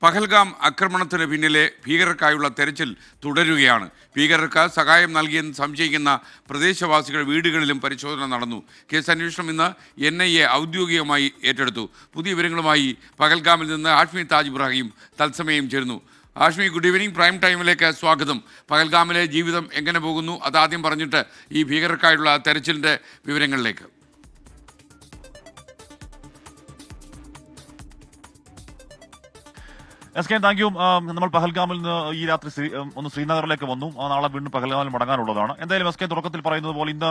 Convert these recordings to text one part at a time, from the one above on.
പഹൽഗാം ആക്രമണത്തിന് പിന്നിലെ ഭീകരർക്കായുള്ള തെരച്ചിൽ തുടരുകയാണ്. ഭീകരർക്ക് സഹായം നൽകിയെന്ന് സംശയിക്കുന്ന പ്രദേശവാസികൾ വീടുകളിലും പരിശോധന നടന്നു. കേസ് അന്വേഷണം ഇന്ന് NIA ഔദ്യോഗികമായി ഏറ്റെടുത്തു. പുതിയ വിവരങ്ങളുമായി പഹൽഗാമിൽ നിന്ന് ഹാഷ്മി താജ് ഇബ്രാഹിം തത്സമയം ചേരുന്നു. Hashmi, good evening. പ്രൈം ടൈമിലേക്ക് സ്വാഗതം. പഹൽഗാമിലെ ജീവിതം എങ്ങനെ പോകുന്നു അതാദ്യം പറഞ്ഞിട്ട് ഈ ഭീകരർക്കായുള്ള തെരച്ചിലിൻ്റെ വിവരങ്ങളിലേക്ക്. Thank you. നമ്മൾ പഹൽഗാമിൽ നിന്ന് ഈ രാത്രി ഒന്ന് ശ്രീനഗറിലേക്ക് വന്നു. നാളെ വീണ്ടും പഹൽഗാമിൽ മടങ്ങാനുള്ളതാണ്. എന്തായാലും തുടക്കത്തിൽ പറയുന്നത് പോലെ ഇന്ന്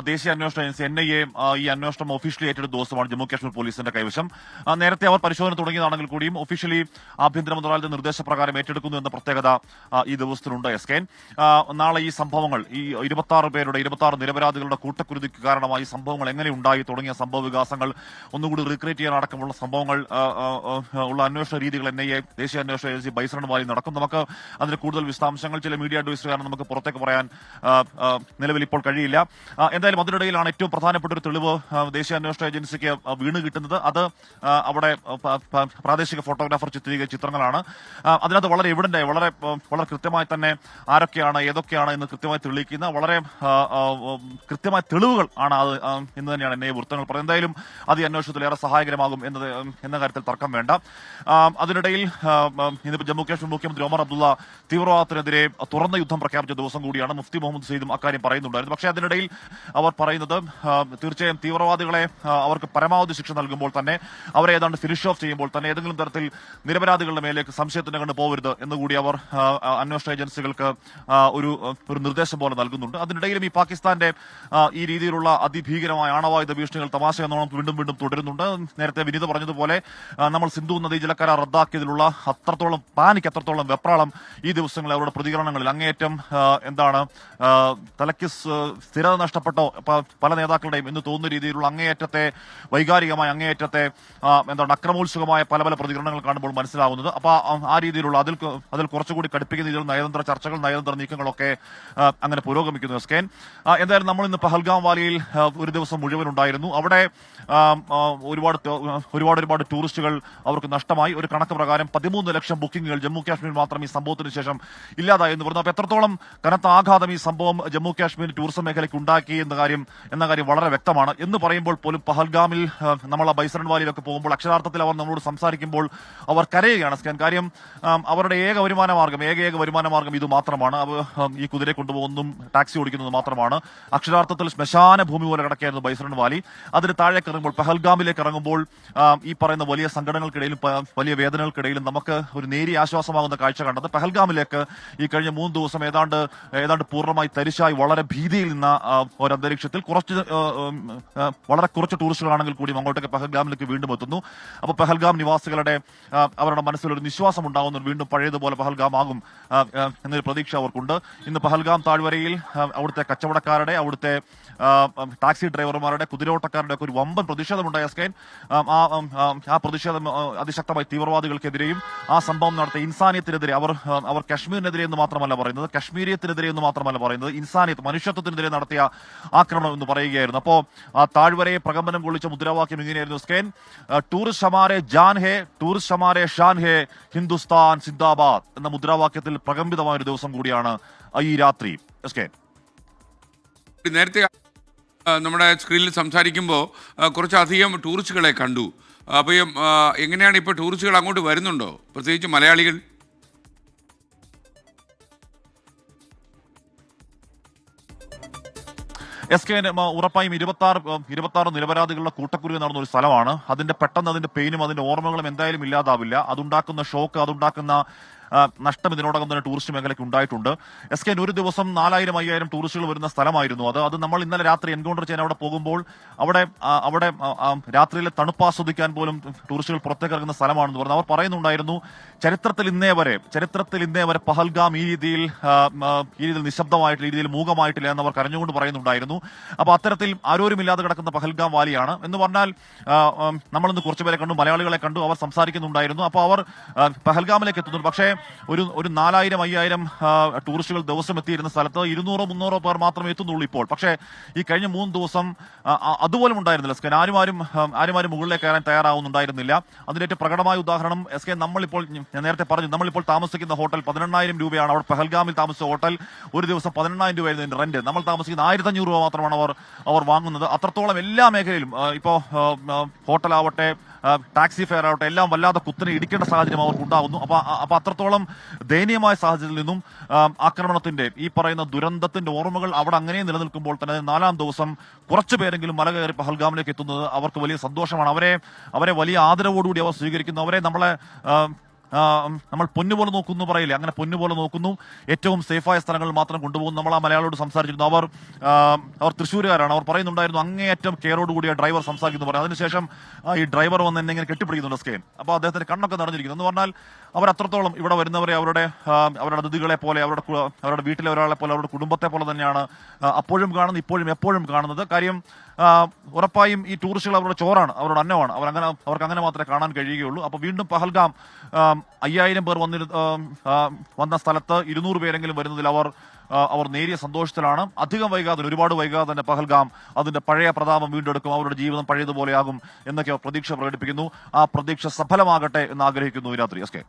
ദേശീയ അന്വേഷണ ഏജൻസി NIA ഈ അന്വേഷണം ഒഫീഷ്യലി ഏറ്റെടുത്ത ദിവസമാണ് ജമ്മു കാശ്മീർ പോലീസിന്റെ കൈവശം. നേരത്തെ അവർ പരിശോധന തുടങ്ങിയതാണെങ്കിൽ കൂടിയും ഒഫീഷ്യലി ആഭ്യന്തര മന്ത്രാലയത്തിന്റെ നിർദ്ദേശപ്രകാരം ഏറ്റെടുക്കുന്നു എന്ന പ്രത്യേകത ഈ ദിവസത്തിലുണ്ട്. നാളെ ഈ സംഭവങ്ങൾ, ഈ 26 നിരപരാധികളുടെ കൂട്ടക്കുരുതിക്ക് കാരണമായി സംഭവങ്ങൾ എങ്ങനെ ഉണ്ടായി തുടങ്ങിയ സംഭവ വികാസങ്ങൾ ഒന്നുകൂടി റീക്രിയേറ്റ് ചെയ്യാൻ അടക്കമുള്ള സംഭവങ്ങൾ ഉള്ള അന്വേഷണ രീതികൾ NIA ദേശീയ അന്വേഷണ ഏജൻസി ബൈസൺ വാലി നടക്കും. നമുക്ക് അതിന് കൂടുതൽ വിശദാംശങ്ങൾ ചില മീഡിയ അഡ്വൈസർ കാരണം നമുക്ക് പുറത്തേക്ക് പറയാൻ നിലവിൽ ഇപ്പോൾ കഴിയില്ല. എന്തായാലും അതിനിടയിലാണ് ഏറ്റവും പ്രധാനപ്പെട്ട ഒരു തെളിവ് ദേശീയ അന്വേഷണ ഏജൻസിക്ക് വീണ് കിട്ടുന്നത്. അത് അവിടെ പ്രാദേശിക ഫോട്ടോഗ്രാഫർ ചിത്രീകരിച്ച ചിത്രങ്ങളാണ്. അതിനകത്ത് വളരെ എവിഡന്റായി, വളരെ കൃത്യമായി തന്നെ ആരൊക്കെയാണ് ഏതൊക്കെയാണ് എന്ന് കൃത്യമായി തെളിയിക്കുന്ന വളരെ കൃത്യമായ തെളിവുകൾ ആണ് അത് എന്ന് തന്നെയാണ് NIA വൃത്തങ്ങൾ പറയുന്നത്. എന്തായാലും അത് ഈ അന്വേഷണത്തിൽ ഏറെ സഹായകരമാകും എന്ന കാര്യത്തിൽ തർക്കം വേണ്ട. അതിനിടയിൽ ഇന്നിപ്പോൾ ജമ്മു കാശ്മീർ മുഖ്യമന്ത്രി ഒമർ അബ്ദുള്ള തീവ്രവാദത്തിനെതിരെ തുറന്ന യുദ്ധം പ്രഖ്യാപിച്ച ദിവസം കൂടിയാണ്. മുഫ്തി മുഹമ്മദ് സയ്യിദും അക്കാര്യം പറയുന്നുണ്ടായിരുന്നു. പക്ഷേ അതിനിടയിൽ അവർ പറയുന്നത് തീർച്ചയായും തീവ്രവാദികളെ അവർക്ക് പരമാവധി ശിക്ഷ നൽകുമ്പോൾ തന്നെ, അവരെ ഏതാണ്ട് ഫിനിഷ് ഓഫ് ചെയ്യുമ്പോൾ തന്നെ ഏതെങ്കിലും തരത്തിൽ നിരപരാധികളുടെ മേലേക്ക് സംശയത്തിന് കണ്ട് പോകരുത് എന്നുകൂടി അവർ അന്വേഷണ ഏജൻസികൾക്ക് ഒരു നിർദ്ദേശം പോലെ നൽകുന്നുണ്ട്. അതിനിടയിലും ഈ പാകിസ്ഥാന്റെ ഈ രീതിയിലുള്ള അതിഭീകരമായ ആണവായുധ ഭീഷണികൾ തമാശ എന്നോണം വീണ്ടും തുടരുന്നുണ്ട്. നേരത്തെ വിനീത പറഞ്ഞതുപോലെ നമ്മൾ സിന്ധു നദീ ജലക്കരാർ റദ്ദാക്കിയതിലുള്ള അത്രത്തോളം പാനിക്, അത്രത്തോളം വെപ്രാളം ഈ ദിവസങ്ങളിൽ അവരുടെ പ്രതികരണങ്ങളിൽ അങ്ങേയറ്റം തലയ്ക്ക് സ്ഥിരത നഷ്ടപ്പെട്ടോ പല നേതാക്കളുടെയും എന്ന് തോന്നുന്ന രീതിയിലുള്ള അങ്ങേയറ്റത്തെ വൈകാരികമായ അങ്ങേയറ്റത്തെ അക്രമോത്സുകമായ പല പ്രതികരണങ്ങൾ കാണുമ്പോൾ മനസ്സിലാവുന്നത്. അപ്പൊ ആ രീതിയിലുള്ള അതിൽ കുറച്ചുകൂടി കടുപ്പിക്കുന്ന രീതിയിൽ നയതന്ത്ര ചർച്ചകൾ, നയതന്ത്ര നീക്കങ്ങളൊക്കെ അങ്ങനെ പുരോഗമിക്കുന്നു. എന്തായാലും നമ്മൾ ഇന്ന് പഹൽഗാം വാലിയിൽ ഒരു ദിവസം മുഴുവൻ ഉണ്ടായിരുന്നു. അവിടെ ഒരുപാട് ടൂറിസ്റ്റുകൾ അവർക്ക് നഷ്ടമായി. ഒരു കണക്ക് പ്രകാരം 13 ലക്ഷം ബുക്കിംഗുകൾ ജമ്മു കാശ്മീർ മാത്രം ഈ സംഭവത്തിന് ശേഷം ഇല്ലാതായി എന്ന് പറഞ്ഞു. അപ്പൊ എത്രത്തോളം കനത്ത ആഘാതം ഈ സംഭവം ജമ്മു കാശ്മീർ ടൂറിസം മേഖലയ്ക്ക് ഉണ്ടാക്കി എന്ന കാര്യം വളരെ വ്യക്തമാണ്. എന്ന് പറയുമ്പോൾ പോലും പഹൽഗാമിൽ നമ്മൾ ആ ബൈസൺ വാലിയിലൊക്കെ പോകുമ്പോൾ അക്ഷരാർത്ഥത്തിൽ അവർ നമ്മളോട് സംസാരിക്കുമ്പോൾ അവർ കരയുകയാണ്. കാര്യം അവരുടെ ഏക വരുമാന മാർഗം ഇത് മാത്രമാണ്. ഈ കുതിരയെ കൊണ്ടുപോകുന്നതും ടാക്സി ഓടിക്കുന്നത് മാത്രമാണ്. അക്ഷരാർത്ഥത്തിൽ ശ്മശാന ഭൂമി പോലെ കിടക്കുകയായിരുന്നു ബൈസൺ വാലി. അതിന് താഴേക്ക് ഇറങ്ങുമ്പോൾ, പഹൽഗാമിലേക്ക് ഇറങ്ങുമ്പോൾ ഈ പറയുന്ന വലിയ സങ്കടങ്ങൾക്കിടയിലും വലിയ വേദനകൾക്കിടയിലും നമുക്ക് ഒരു നേരിയ ആശ്വാസമാകുന്ന കാഴ്ച കണ്ടത് പഹൽഗാമിലേക്ക് ഈ കഴിഞ്ഞ 3 ദിവസം ഏതാണ്ട് പൂർണ്ണമായി തരിശായി വളരെ ഭീതിയിൽ നിന്ന ഒരു അന്തരീക്ഷത്തിൽ വളരെ കുറച്ച് ടൂറിസ്റ്റുകളാണെങ്കിൽ കൂടി അങ്ങോട്ടേക്ക് പഹൽഗാമിലേക്ക് വീണ്ടും എത്തുന്നു. അപ്പോൾ പഹൽഗാം നിവാസികളുടെ അവരുടെ മനസ്സിൽ ഒരു വിശ്വാസം ഉണ്ടാകുന്നു, വീണ്ടും പഴയതുപോലെ പഹൽഗാം ആകും എന്നൊരു പ്രതീക്ഷ അവർക്കുണ്ട്. ഇന്ന് പഹൽഗാം താഴ്വരയിൽ അവിടുത്തെ കച്ചവടക്കാരുടെ, അവിടുത്തെ ടാക്സി ഡ്രൈവർമാരുടെ, കുതിരോട്ടക്കാരുടെ ഒക്കെ ഒരു വമ്പൻ പ്രതിഷേധമുണ്ടായ ആ പ്രതിഷേധം അതിശക്തമായി തീവ്രവാദികൾക്കെതിരെയും ആ സംഭവം നടത്തിയ ഇൻസാനിയത്തിനെതിരെ അവർ കശ്മീരിനെതിരെ എന്ന് മാത്രമല്ല പറയുന്നത്, കശ്മീരിയത്തിനെതിരെ എന്ന് മാത്രമല്ല പറയുന്നത്, ഇൻസാനിയത്ത്, മനുഷ്യത്വത്തിനെതിരെ നടത്തിയ ആക്രമണം എന്ന് പറയുകയായിരുന്നു. അപ്പോ ആ താഴ്വരയെ പ്രകമ്പനം കൊള്ളിച്ച മുദ്രാവാക്യം ഇങ്ങനെയായിരുന്നു: ടൂറിസ്റ്റ് ഹമാരെ ജാൻ ഹേ, ടൂറിസ്റ്റ് ഹമാരെ ഷാൻ ഹേ, ഹിന്ദുസ്ഥാൻ സിന്ദാബാദ് എന്ന മുദ്രാവാക്യത്തിൽ പ്രകമ്പിതമായ ഒരു ദിവസം കൂടിയാണ് ഈ രാത്രി. നേരത്തെ നമ്മുടെ സ്ക്രീനിൽ സംസാരിക്കുമ്പോൾ കുറച്ചധികം ടൂറിസ്റ്റുകളെ കണ്ടു. അപ്പോൾ എങ്ങനെയാണ് ഇപ്പോൾ ടൂറിസ്റ്റുകൾ അങ്ങോട്ട് വരുന്നുണ്ടോ, പ്രത്യേകിച്ച് മലയാളികൾ? ഉറപ്പായും 26 നിരപരാധികളുടെ കൂട്ടക്കുരുവി നടന്ന ഒരു സ്ഥലമാണ്. അതിന്റെ പെയിനും അതിന്റെ ഓർമ്മകളും എന്തായാലും ഇല്ലാതാവില്ല. അതുണ്ടാക്കുന്ന ഷോക്ക്, അതുണ്ടാക്കുന്ന നഷ്ടം ഇതിനോടകം തന്നെ ടൂറിസ്റ്റ് മേഖലയ്ക്ക് ഉണ്ടായിട്ടുണ്ട്. ഒരു ദിവസം 4000-5000 ടൂറിസ്റ്റുകൾ വരുന്ന സ്ഥലമായിരുന്നു അത് നമ്മൾ ഇന്നലെ രാത്രി എൻകൗണ്ടർ ചെയ്യാൻ അവിടെ പോകുമ്പോൾ അവിടെ രാത്രിയിലെ തണുപ്പ് ആസ്വദിക്കാൻ പോലും ടൂറിസ്റ്റുകൾ പുറത്തേക്ക് ഇറങ്ങുന്ന സ്ഥലമാണെന്ന് പറഞ്ഞു. അവർ പറയുന്നുണ്ടായിരുന്നു, ചരിത്രത്തിൽ ഇന്നേ വരെ പഹൽഗാം ഈ രീതിയിൽ നിശബ്ദമായിട്ടുള്ള രീതിയിൽ മൂകമായിട്ടില്ല എന്ന് അവർ കരഞ്ഞുകൊണ്ട് പറയുന്നുണ്ടായിരുന്നു. അപ്പൊ അത്തരത്തിൽ ആരോരുമില്ലാതെ കിടക്കുന്ന പഹൽഗാം വാലിയാണ് എന്ന് പറഞ്ഞാൽ നമ്മളിന്ന് കുറച്ചുപേരെ കണ്ടു, മലയാളികളെ കണ്ടു, അവർ സംസാരിക്കുന്നുണ്ടായിരുന്നു. അപ്പോൾ അവർ പഹൽഗാമിലേക്ക് എത്തുന്നു. പക്ഷേ ഒരു 4000-5000 ടൂറിസ്റ്റുകൾ ദിവസം എത്തിയിരുന്ന സ്ഥലത്ത് 200-300 പേർ മാത്രമേ എത്തുന്നുള്ളൂ ഇപ്പോൾ. പക്ഷേ ഈ കഴിഞ്ഞ 3 ദിവസം അതുപോലും ഉണ്ടായിരുന്നില്ല എസ് കെ. ആരും മുകളിലേക്ക് കയറാൻ തയ്യാറാവുന്നുണ്ടായിരുന്നില്ല. അതിന്റെ ഏറ്റവും പ്രകടമായ ഉദാഹരണം എസ് കെ, നമ്മളിപ്പോൾ ഞാൻ നേരത്തെ പറഞ്ഞു, നമ്മളിപ്പോൾ താമസിക്കുന്ന ഹോട്ടൽ 18,000 രൂപയാണ്. അവിടെ പഹൽഗാമിൽ താമസിച്ച ഹോട്ടൽ ഒരു ദിവസം 18,000 രൂപയായിരുന്നു റെന്റ്. നമ്മൾ താമസിക്കുന്ന 1,500 രൂപ മാത്രമാണ് അവർ വാങ്ങുന്നത്. അത്രത്തോളം എല്ലാ മേഖലയിലും ഇപ്പോ ഹോട്ടലാവട്ടെ, ടാക്സി ഫെയർ ആവട്ടെ, എല്ലാം വല്ലാതെ കുത്തനെ ഇടിക്കേണ്ട സാഹചര്യം അവർക്ക് ഉണ്ടാകുന്നു. അപ്പൊ അത്രത്തോളം ദയനീയമായ സാഹചര്യത്തിൽ നിന്നും ആക്രമണത്തിന്റെ ഈ പറയുന്ന ദുരന്തത്തിന്റെ ഓർമ്മകൾ അവിടെ അങ്ങനെ നിലനിൽക്കുമ്പോൾ തന്നെ 4ാം ദിവസം കുറച്ചു പേരെങ്കിലും മല കയറി പഹൽഗാമിലേക്ക് എത്തുന്നത് അവർക്ക് വലിയ സന്തോഷമാണ്. അവരെ വലിയ ആദരവോടുകൂടി അവർ സ്വീകരിക്കുന്നു. അവരെ നമ്മൾ പൊന്നുപോലെ നോക്കുന്നു പറയില്ലേ, അങ്ങനെ പൊന്നുപോലെ നോക്കുന്നു. ഏറ്റവും സേഫായ സ്ഥലങ്ങളിൽ മാത്രം കൊണ്ടുപോകുന്നു. നമ്മൾ ആ മലയാളിയോട് സംസാരിച്ചിരുന്നു. അവർ തൃശ്ശൂരുകാരാണ്. അവർ പറയുന്നുണ്ടായിരുന്നു അങ്ങേയറ്റം കെയറോടുകൂടിയ ഡ്രൈവർ സംസാരിക്കുന്നു പറയും. അതിനുശേഷം ഈ ഡ്രൈവർ വന്ന് എന്നെ ഇങ്ങനെ കെട്ടിപ്പിടിക്കുന്നുണ്ട് സ്കെയിൻ. അപ്പോൾ അദ്ദേഹത്തിന്റെ കണ്ണൊക്കെ നിറഞ്ഞിരിക്കുന്നു. എന്ന് പറഞ്ഞാൽ അവർ അത്രത്തോളം ഇവിടെ വരുന്നവരെ അവരുടെ അതിഥികളെ പോലെ, അവരുടെ വീട്ടിലെ ഒരാളെ പോലെ, അവരുടെ കുടുംബത്തെ പോലെ തന്നെയാണ് അപ്പോഴും കാണുന്നത്, ഇപ്പോഴും എപ്പോഴും കാണുന്നത്. കാര്യം ഉറപ്പായും ഈ ടൂറിസ്റ്റുകൾ അവരുടെ ചോറാണ്, അവരുടെ അന്നമാണ്. അവർക്ക് അങ്ങനെ മാത്രമേ കാണാൻ കഴിയുകയുള്ളൂ. അപ്പോൾ വീണ്ടും പഹൽഗാം 5000 പേർ വന്ന സ്ഥലത്ത് 200 പേരെങ്കിലും വരുന്നതിൽ അവർ നേരിയ സന്തോഷത്തിലാണ്. അധികം വൈകാതെ, ഒരുപാട് വൈകാതെ തന്നെ പഹൽഗാം അതിന്റെ പഴയ പ്രതാപം വീണ്ടെടുക്കും. അവരുടെ ജീവിതം പഴയതുപോലെയാകും എന്നൊക്കെ പ്രതീക്ഷ പ്രകടിപ്പിക്കുന്നു. ആ പ്രതീക്ഷ സഫലമാകട്ടെ എന്ന് ആഗ്രഹിക്കുന്നു ഈ രാത്രി. S K.